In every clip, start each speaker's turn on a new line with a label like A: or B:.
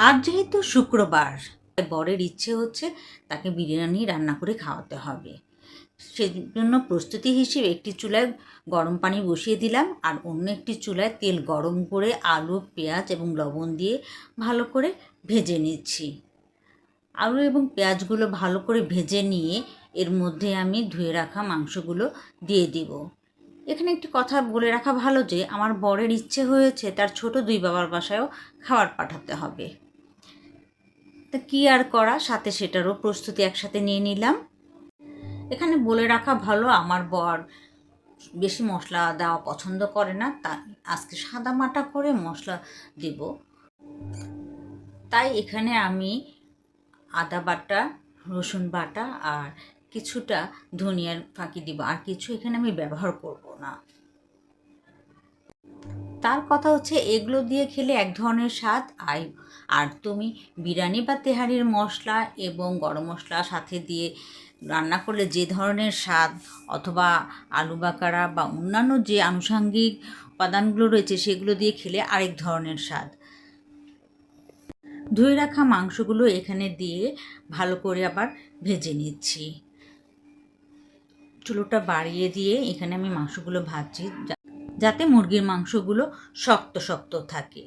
A: আজ যেহেতু শুক্রবার, বরের ইচ্ছে হচ্ছে তাকে বিরিয়ানি রান্না করে খাওয়াতে হবে। সেজন্য প্রস্তুতি হিসেবে একটি চুলায় গরম পানি বসিয়ে দিলাম, আর অন্য একটি চুলায় তেল গরম করে আলু, পেঁয়াজ এবং লবণ দিয়ে ভালো করে ভেজে নিচ্ছি। আলু এবং পেঁয়াজগুলো ভালো করে ভেজে নিয়ে এর মধ্যে আমি ধুয়ে রাখা মাংসগুলো দিয়ে দিব। এখানে একটি কথা বলে রাখা ভালো যে আমার বরের ইচ্ছে হয়েছে তার ছোট দুই বাবার বাসায়ও খাবার পাঠাতে হবে। তা কী আর করা, সাথে সেটারও প্রস্তুতি একসাথে নিয়ে নিলাম। এখানে বলে রাখা ভালো, আমার বর বেশি মশলা দেওয়া পছন্দ করে না, তা আজকে সাদা মাটা করে মশলা দেব। তাই এখানে আমি আদা বাটা, রসুন বাটা আর কিছুটা ধনিয়ার ফাঁকি দিব, আর কিছু এখানে আমি ব্যবহার করব না। তার কথা হচ্ছে এগুলো দিয়ে খেলে এক ধরনের স্বাদ আর তুমি বিরিয়ানি বা তেহারির মশলা এবং গরম মশলা সাথে দিয়ে রান্না করলে যে ধরনের স্বাদ, অথবা আলু বাকারা বা অন্যান্য যে আনুষঙ্গিক উপাদানগুলো রয়েছে সেগুলো দিয়ে খেলে আরেক ধরনের স্বাদ। ধুয়ে রাখা মাংসগুলো এখানে দিয়ে ভালো করে আবার ভেজে নিচ্ছি। চুলোটা বাড়িয়ে দিয়ে এখানে আমি মাংসগুলো ভাজছি যাতে মুরগির মাংসগুলো শক্ত শক্ত থাকে।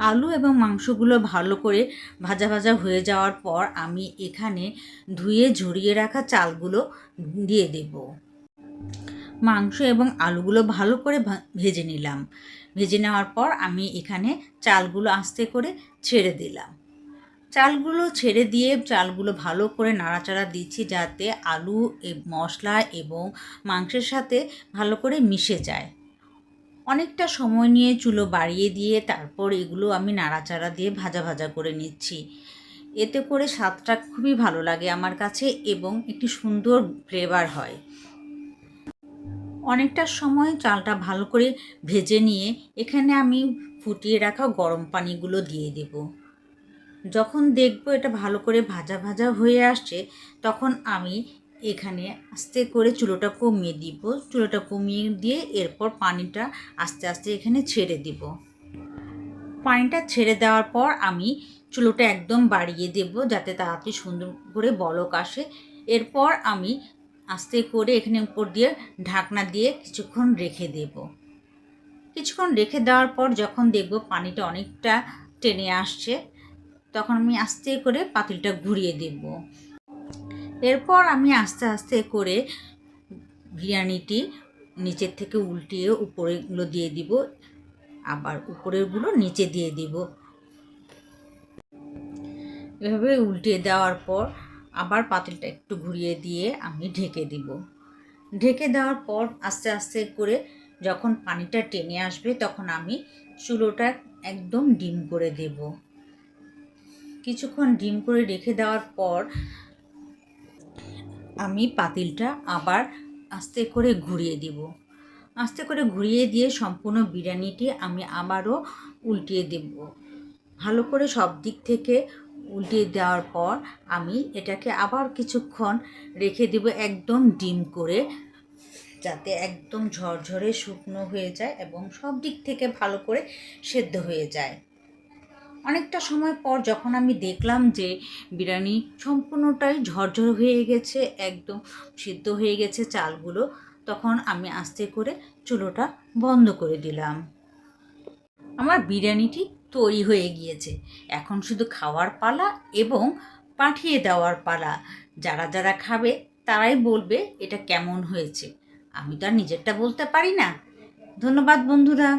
A: আলু এবং মাংসগুলো ভালো করে ভাজা ভাজা হয়ে যাওয়ার পর আমি এখানে ধুয়ে ঝরিয়ে রাখা চালগুলো দিয়ে দেব। মাংস এবং আলুগুলো ভালো করে ভেজে নিলাম। ভেজে নেওয়ার পর আমি এখানে চালগুলো আস্তে করে ছেড়ে দিলাম। চালগুলো ছেড়ে দিয়ে চালগুলো ভালো করে নাড়াচাড়া দিচ্ছি যাতে আলু মশলা এবং মাংসের সাথে ভালো করে মিশে যায়। অনেকটা সময় নিয়ে চুলো বাড়িয়ে দিয়ে তারপর এগুলো আমি নাড়াচাড়া দিয়ে ভাজা ভাজা করে নিচ্ছি। এতে করে স্বাদটা খুবই ভালো লাগে আমার কাছে এবং একটি সুন্দর ফ্লেভার হয়। অনেকটা সময় চালটা ভালো করে ভেজে নিয়ে এখানে আমি ফুটিয়ে রাখা গরম পানিগুলো দিয়ে দেব। যখন দেখব এটা ভালো করে ভাজা ভাজা হয়ে আসছে তখন আমি এখানে আস্তে করে চুলোটা কমিয়ে দিব। চুলোটা কমিয়ে দিয়ে এরপর পানিটা আস্তে আস্তে এখানে ছেড়ে দিব। পানিটা ছেড়ে দেওয়ার পর আমি চুলোটা একদম বাড়িয়ে দেব যাতে তাড়াতাড়ি সুন্দর করে বলক আসে। এরপর আমি আস্তে করে এখানে উপর দিয়ে ঢাকনা দিয়ে কিছুক্ষণ রেখে দেব। কিছুক্ষণ রেখে দেওয়ার পর যখন দেখব পানিটা অনেকটা টেনে আসছে তখন আমি আস্তে করে পাতিলটা ঘুরিয়ে দেব। এরপর আমি আস্তে আস্তে করে বিরিয়ানিটি নিচের থেকে উল্টিয়ে উপরেগুলো দিয়ে দিব, আবার উপরেরগুলো নিচে দিয়ে দিব। এভাবে উল্টিয়ে দেওয়ার পর আবার পাতিলটা একটু ঘুরিয়ে দিয়ে আমি ঢেকে দিব। ঢেকে দেওয়ার পর আস্তে আস্তে করে যখন পানিটা টেনে আসবে তখন আমি চুলোটা একদম ডিম করে দেব। কিছুক্ষণ ডিম করে রেখে দেওয়ার পর আমি পাতিলটা আবার আস্তে করে ঘুরিয়ে দেব। আস্তে করে ঘুরিয়ে দিয়ে সম্পূর্ণ বিরিয়ানিটি আমি আবারও উল্টিয়ে দেব। ভালো করে সব দিক থেকে উল্টিয়ে দেওয়ার পর আমি এটাকে আবার কিছুক্ষণ রেখে দেব একদম ডিম করে, যাতে একদম ঝরঝরে শুকনো হয়ে যায় এবং সব দিক থেকে ভালো করে সেদ্ধ হয়ে যায়। অনেকটা সময় পর যখন আমি দেখলাম যে বিরিয়ানি সম্পূর্ণটাই ঝরঝর হয়ে গেছে, একদম সিদ্ধ হয়ে গেছে চালগুলো, তখন আমি আস্তে করে চুলোটা বন্ধ করে দিলাম। আমার বিরিয়ানিটি তৈরি হয়ে গিয়েছে। এখন শুধু খাওয়ার পালা এবং পাঠিয়ে দেওয়ার পালা। যারা যারা খাবে তারাই বলবে এটা কেমন হয়েছে। আমি তো আর নিজেরটা বলতে পারি না। ধন্যবাদ বন্ধুরা।